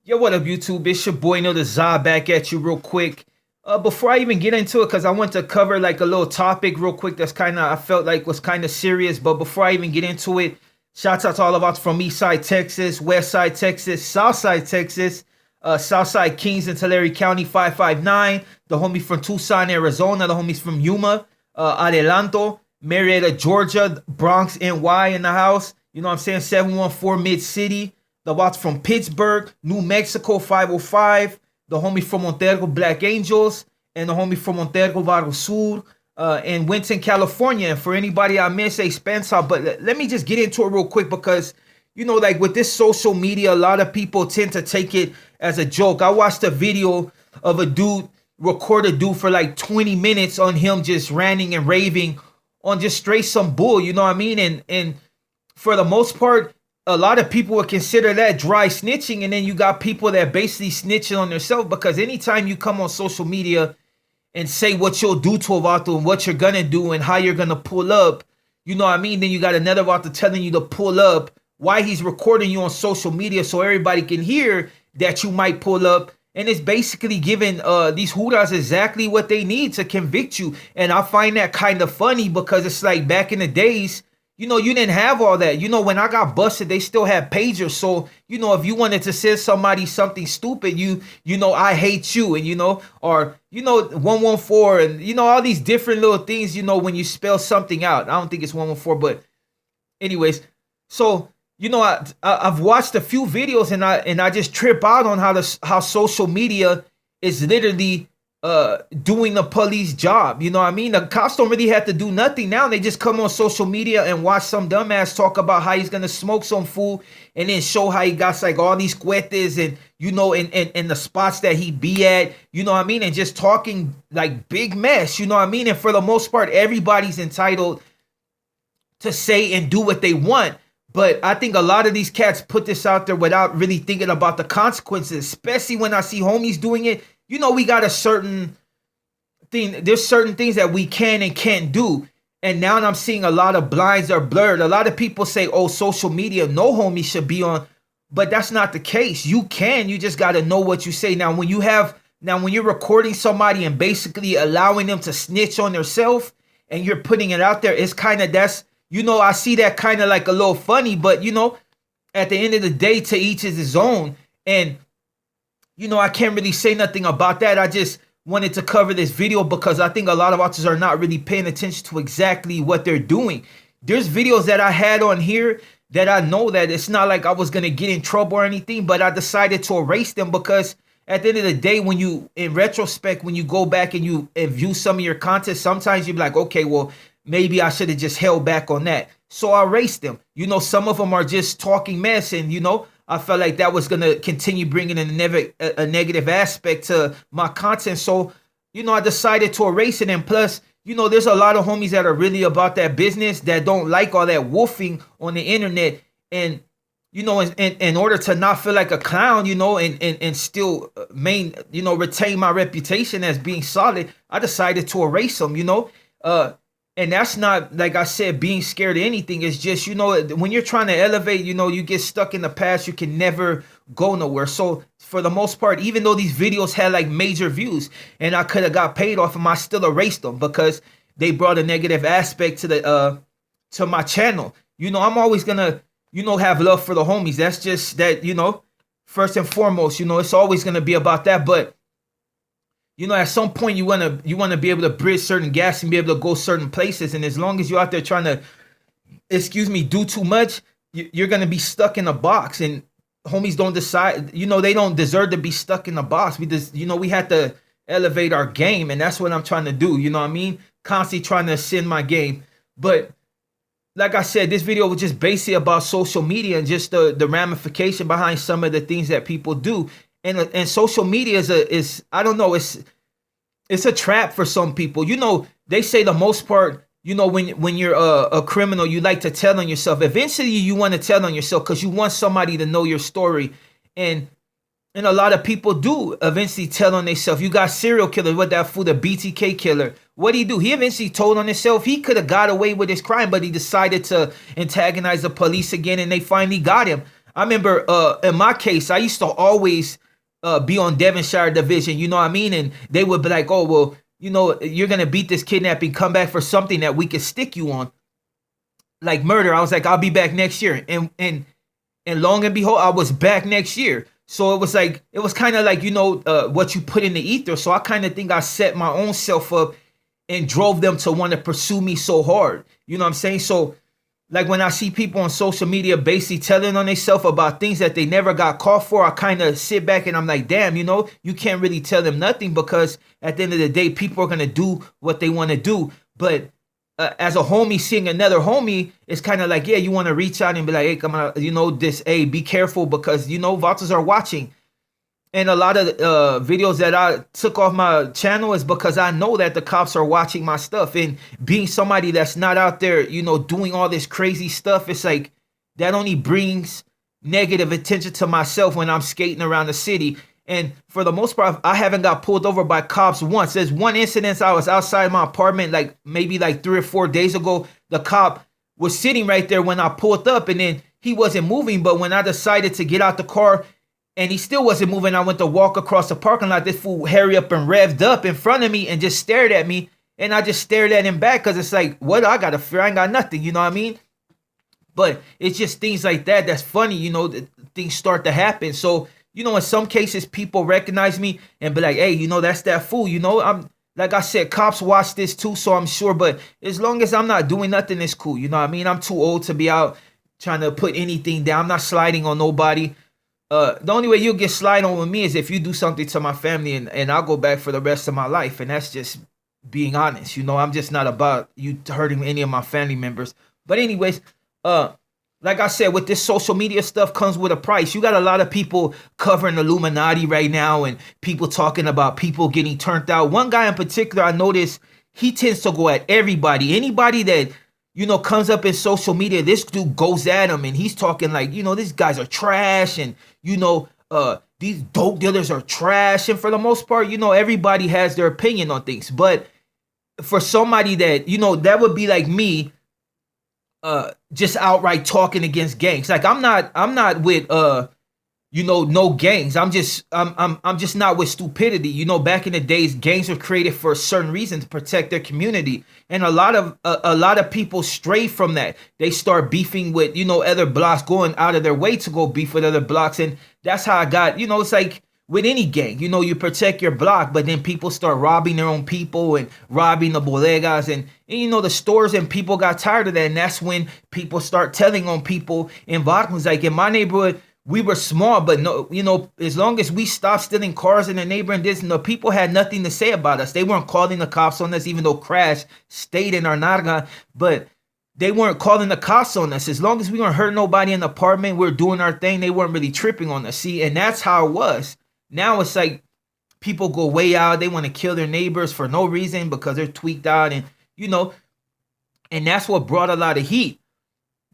Yo, what up, YouTube? It's your boy, the Za, back at you real quick. Before I even get into it, because I want to cover like a little topic real quick that's kind of, I felt like was kind of serious. But before I even get into it, shouts out to all of us from East Side, Texas, West Side, Texas, South Side, Texas, South Side Kings in Tulare County, 559. The homie from Tucson, Arizona. The homies from Yuma, Adelanto, Marietta, Georgia, Bronx, NY in the house. You know what I'm saying? 714 Mid City. The watch from Pittsburgh, New Mexico, 505. The homie from Montego, Black Angels. And the homie from Montego, Barrio Sur. And Winton, California. And for anybody I missed, a Spencer. But let me just get into it real quick because, you know, like with this social media, a lot of people tend to take it as a joke. I watched a video of a dude record a dude for like 20 minutes on him just ranting and raving on just straight some bull, you know what I mean? And for the most part, a lot of people would consider that dry snitching, and then you got people that basically snitching on themselves, because anytime you come on social media and say what you'll do to a vato and what you're gonna do and how you're gonna pull up, you know what I mean? Then you got another vato telling you to pull up, why he's recording you on social media so everybody can hear that you might pull up. And it's basically giving these hooters exactly what they need to convict you. And I find that kind of funny because it's like back in the days, you know, you didn't have all that. You know, when I got busted, they still had pagers. So, you know, if you wanted to send somebody something stupid, you know, I hate you, and, you know, or, you know, 114, and, you know, all these different little things, you know, when you spell something out. I don't think it's 114, but anyways. So, you know, I've watched a few videos, and I just trip out on how social media is literally doing the police job. You know what I mean? The cops don't really have to do nothing now. They just come on social media and watch some dumbass talk about how he's gonna smoke some fool, and then show how he got like all these cuetes, and, you know, in the spots that he be at, you know what I mean? And just talking like big mess, you know what I mean? And for the most part, everybody's entitled to say and do what they want. But I think a lot of these cats put this out there without really thinking about the consequences, especially when I see homies doing it. You know, we got a certain thing. There's certain things that we can and can't do. And now I'm seeing a lot of blinds are blurred. A lot of people say, oh, social media, no homie should be on. But that's not the case. You can. You just got to know what you say. Now, when you're recording somebody and basically allowing them to snitch on themselves and you're putting it out there, it's kind of, that's, you know, I see that kind of like a little funny, but, you know, at the end of the day, to each is his own. And, you know, I can't really say nothing about that. I just wanted to cover this video because I think a lot of artists are not really paying attention to exactly what they're doing. There's videos that I had on here that I know that it's not like I was going to get in trouble or anything, but I decided to erase them because at the end of the day, when you, in retrospect, when you go back and you view some of your content, sometimes you're like, okay, well, maybe I should have just held back on that. So I erased them. You know, some of them are just talking mess, and, you know, I felt like that was going to continue bringing a negative aspect to my content. So, you know, I decided to erase it. And plus, you know, there's a lot of homies that are really about that business that don't like all that woofing on the internet. And, you know, in order to not feel like a clown, you know, and still retain my reputation as being solid, I decided to erase them, you know. And that's not, like I said, being scared of anything. It's just, you know, when you're trying to elevate, you know, you get stuck in the past, you can never go nowhere. So for the most part, even though these videos had like major views and I could have got paid off them, I still erased them because they brought a negative aspect to my channel. You know, I'm always gonna, you know, have love for the homies. That's just that, you know, first and foremost, you know, it's always gonna be about that. But, you know, at some point you wanna be able to bridge certain gaps and be able to go certain places. And as long as you're out there trying to, do too much, you're gonna be stuck in a box. And homies don't decide, you know, they don't deserve to be stuck in a box. We just, you know, we had to elevate our game, and that's what I'm trying to do. You know what I mean? Constantly trying to ascend my game. But like I said, this video was just basically about social media and just the ramification behind some of the things that people do. And social media is I don't know, it's a trap for some people. You know, they say the most part, you know, when you're a criminal, you like to tell on yourself. Eventually you want to tell on yourself because you want somebody to know your story. And a lot of people do eventually tell on themselves. You got serial killers, what that fool, the BTK killer. What did he do? He eventually told on himself. He could have got away with his crime, but he decided to antagonize the police again, and they finally got him. I remember in my case, I used to always be on Devonshire Division, you know what I mean? And they would be like, oh, well, you know, you're going to beat this kidnapping, come back for something that we could stick you on, like murder. I was like, I'll be back next year. And long and behold, I was back next year. So it was like, it was kind of like, you know, what you put in the ether. So I kind of think I set my own self up and drove them to want to pursue me so hard. You know what I'm saying? So like when I see people on social media basically telling on themselves about things that they never got caught for, I kind of sit back and I'm like, damn, you know, you can't really tell them nothing, because at the end of the day, people are going to do what they want to do. But as a homie seeing another homie, it's kind of like, yeah, you want to reach out and be like, hey, come on, you know, hey, be careful, because, you know, vatos are watching. And a lot of videos that I took off my channel is because I know that the cops are watching my stuff. And being somebody that's not out there, you know, doing all this crazy stuff, it's like that only brings negative attention to myself when I'm skating around the city. And for the most part, I haven't got pulled over by cops once. There's one incident, I was outside my apartment like maybe like 3 or 4 days ago. The cop was sitting right there when I pulled up, and then he wasn't moving. But when I decided to get out the car, and he still wasn't moving, I went to walk across the parking lot. This fool hurry up and revved up in front of me and just stared at me. And I just stared at him back, because it's like, what I got to fear? I ain't got nothing, you know what I mean? But it's just things like that that's funny, you know, that things start to happen. So, you know, in some cases, people recognize me and be like, hey, you know, that's that fool. You know, I'm like I said, cops watch this too, so I'm sure. But as long as I'm not doing nothing, it's cool. You know what I mean? I'm too old to be out trying to put anything down. I'm not sliding on nobody. The only way you'll get slide on with me is if you do something to my family, and I'll go back for the rest of my life. And that's just being honest. You know, I'm just not about you hurting any of my family members. But anyways, like I said, with this social media stuff comes with a price. You got a lot of people covering Illuminati right now, and people talking about people getting turned out. One guy in particular, I noticed he tends to go at everybody. Anybody that, you know, comes up in social media, this dude goes at him, and he's talking like, you know, these guys are trash, and, you know, these dope dealers are trash. And for the most part, you know, everybody has their opinion on things. But for somebody that, you know, that would be like me, just outright talking against gangs. Like I'm not with you know, no gangs. I'm just not with stupidity. You know, back in the days, gangs were created for a certain reason, to protect their community. And a lot of people stray from that. They start beefing with, you know, other blocks, going out of their way to go beef with other blocks. And that's how I got, you know, it's like with any gang, you know, you protect your block, but then people start robbing their own people and robbing the bodegas and you know, the stores, and people got tired of that. And that's when people start telling on people in Vatos. Like in my neighborhood, we were small, but no, you know, as long as we stopped stealing cars in the neighborhood, this, the people had nothing to say about us. They weren't calling the cops on us, even though Crash stayed in our narga, but they weren't calling the cops on us. As long as we weren't hurting nobody in the apartment, we were doing our thing, they weren't really tripping on us. See, and that's how it was. Now it's like people go way out. They want to kill their neighbors for no reason because they're tweaked out, and, you know, and that's what brought a lot of heat.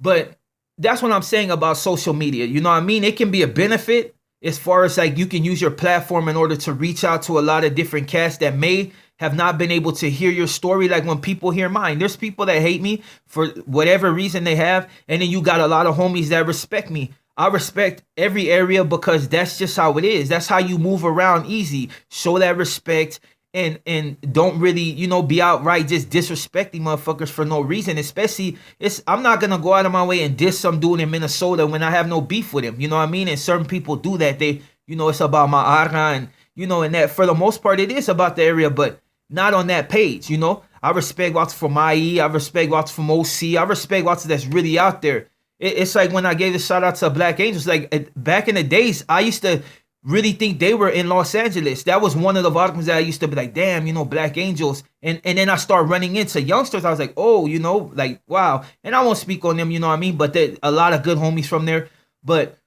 But that's what I'm saying about social media. You know what I mean? It can be a benefit as far as like you can use your platform in order to reach out to a lot of different cats that may have not been able to hear your story. Like when people hear mine, there's people that hate me for whatever reason they have. And then you got a lot of homies that respect me. I respect every area because that's just how it is. That's how you move around easy. Show that respect and don't really, you know, be outright just disrespecting motherfuckers for no reason. Especially, I'm not going to go out of my way and diss some dude in Minnesota when I have no beef with him. You know what I mean? And certain people do that. They, you know, it's about my arga and, you know, and that for the most part, it is about the area, but not on that page, you know? I respect what's from IE. I respect what's from OC. I respect what's that's really out there. It's like when I gave a shout out to Black Angels, like back in the days, I used to really think they were in Los Angeles. That was one of the vodkas that I used to be like, damn, you know, Black Angels. And then I start running into youngsters. I was like, oh, you know, like, wow. And I won't speak on them, you know what I mean? But a lot of good homies from there. But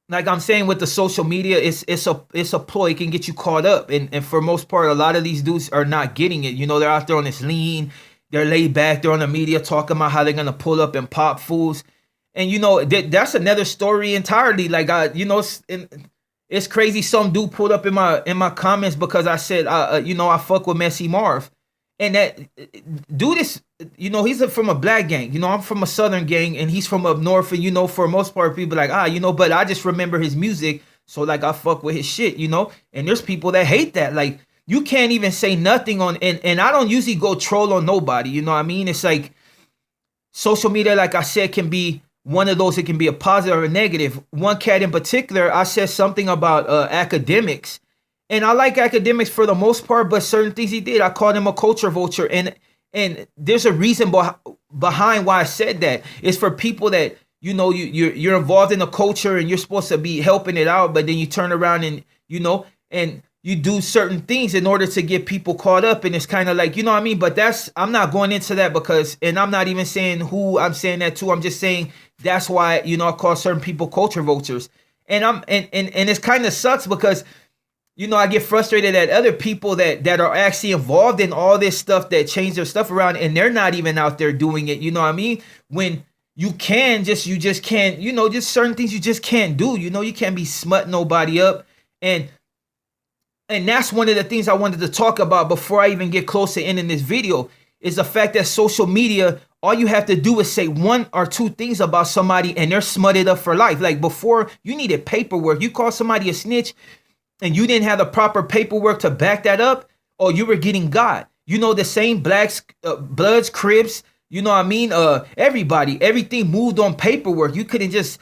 like I'm saying with the social media, it's a ploy. It can get you caught up. And for most part, a lot of these dudes are not getting it. You know, they're out there on this lean. They're laid back. They're on the media talking about how they're going to pull up and pop fools. And, you know, that's another story entirely. Like, you know, it's crazy. Some dude pulled up in my comments because I said, you know, I fuck with Messy Marv. And that dude is, he's from a black gang. I'm from a southern gang, and he's from up north. And for the most part, people like, but I just remember his music, so like I fuck with his shit. And there's people that hate that. Like, you can't even say nothing on, and I don't usually go troll on nobody. You know what I mean? It's like social media, like I said, can be one of those. It can be a positive or a negative. One cat in particular, I said something about academics. And I like academics for the most part, but certain things he did, I called him a culture vulture. And there's a reason behind why I said that. It's for people that, you're involved in the culture and you're supposed to be helping it out, but then you turn around and, and you do certain things in order to get people caught up. And it's kind of like, you know what I mean? But I'm not going into that and I'm not even saying who I'm saying that to. I'm just saying that's why, I call certain people culture vultures. And it's kind of sucks because, I get frustrated at other people that are actually involved in all this stuff that change their stuff around, and they're not even out there doing it. You know what I mean? When you just can't, just certain things you just can't do. You can't be smutting nobody up. And that's one of the things I wanted to talk about before I even get close to ending this video, is the fact that social media, all you have to do is say one or two things about somebody and they're smutted up for life. Like before, you needed paperwork. You call somebody a snitch, and you didn't have the proper paperwork to back that up, or you were getting got. The same blacks, Bloods, Crips, you know what I mean? Everybody, everything moved on paperwork. You couldn't just,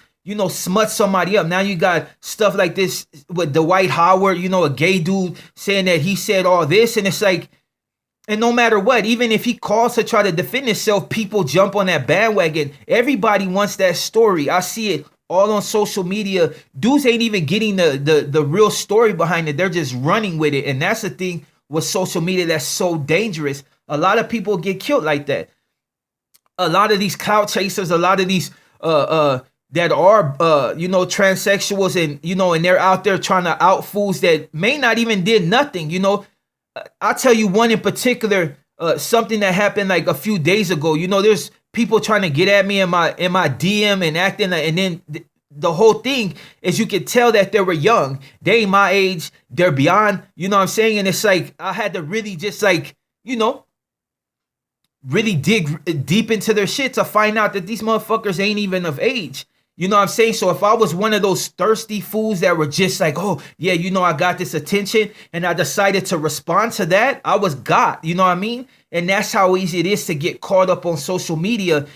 smut somebody up. Now you got stuff like this with Dwight Howard, a gay dude saying that he said all this. And it's like, and no matter what, even if he calls to try to defend himself, people jump on that bandwagon. Everybody wants that story. I see it all on social media. Dudes ain't even getting the real story behind it. They're just running with it. And that's the thing with social media that's so dangerous. A lot of people get killed like that. A lot of these clout chasers, a lot of these that are transsexuals, and and they're out there trying to out fools that may not even did nothing. I'll tell you one in particular, something that happened like a few days ago. There's people trying to get at me in my DM and acting, and then the whole thing is you could tell that they were young. They ain't my age. They're beyond, you know what I'm saying? And it's like, I had to really just like, really dig deep into their shit to find out that these motherfuckers ain't even of age. You know what I'm saying? So if I was one of those thirsty fools that were just like, oh, yeah, I got this attention, and I decided to respond to that, I was got, you know what I mean? And that's how easy it is to get caught up on social media.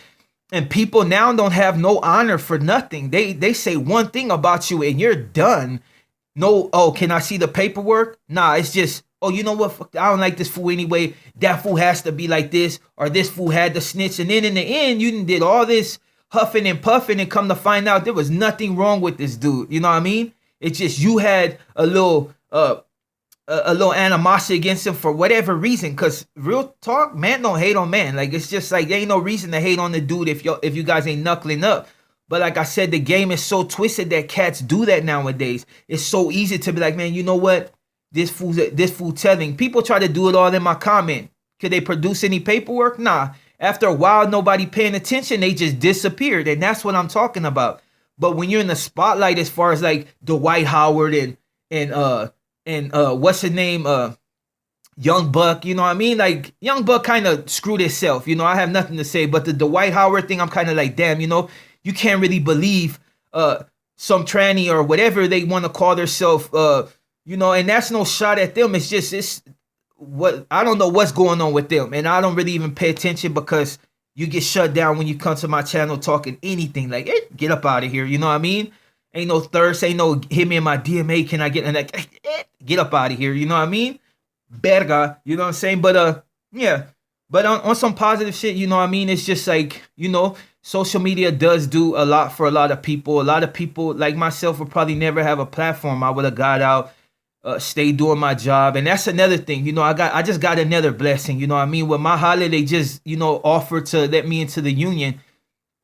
And people now don't have no honor for nothing. They say one thing about you and you're done. No, oh, can I see the paperwork? Nah, it's just, oh, you know what? Fuck, I don't like this fool anyway. That fool has to be like this, or this fool had the snitch. And then in the end, you did all this huffing and puffing, and come to find out there was nothing wrong with this dude. You know what I mean? It's just you had a little animosity against him for whatever reason. Cause real talk, man don't hate on man. Like, it's just like, there ain't no reason to hate on the dude if you guys ain't knuckling up. But like I said, the game is so twisted that cats do that nowadays. It's so easy to be like, man, you know what? This fool telling. People try to do it all in my comment. Could they produce any paperwork? Nah. After a while, nobody paying attention, they just disappeared. And that's what I'm talking about. But when you're in the spotlight, as far as like Dwight Howard and what's his name? Young Buck, you know what I mean? Like, Young Buck kind of screwed himself. I have nothing to say. But the Dwight Howard thing, I'm kind of like, damn, you can't really believe some tranny or whatever they want to call themselves, and that's no shot at them. It's what, I don't know what's going on with them, and I don't really even pay attention because you get shut down when you come to my channel talking anything like, hey, get up out of here, you know what I mean? Ain't no thirst, ain't no hit me in my DMA, can I get, and like, get up out of here, you know what I mean? Berga, you know what I'm saying? But yeah, but on some positive shit, you know what I mean? It's just like, social media does do a lot for a lot of people. A lot of people like myself would probably never have a platform. I would have got out, stay doing my job. And that's another thing, I just got another blessing, you know what I mean? With my holiday, just, offered to let me into the union.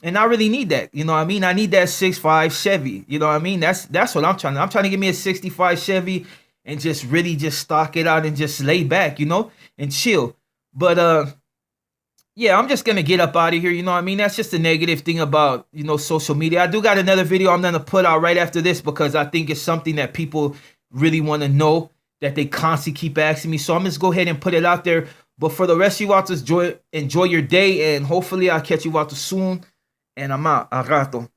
And I really need that, you know what I mean? I need that 6.5 Chevy, you know what I mean? That's what I'm trying to get me a 65 Chevy and just really just stock it out and just lay back, and chill. But, yeah, I'm just going to get up out of here, you know what I mean? That's just a negative thing about, social media. I do got another video I'm going to put out right after this because I think it's something that people really want to know, that they constantly keep asking me. So I'm just go ahead and put it out there. But for the rest of you out to enjoy your day, and hopefully I'll catch you out to soon. And I'm out. A rato.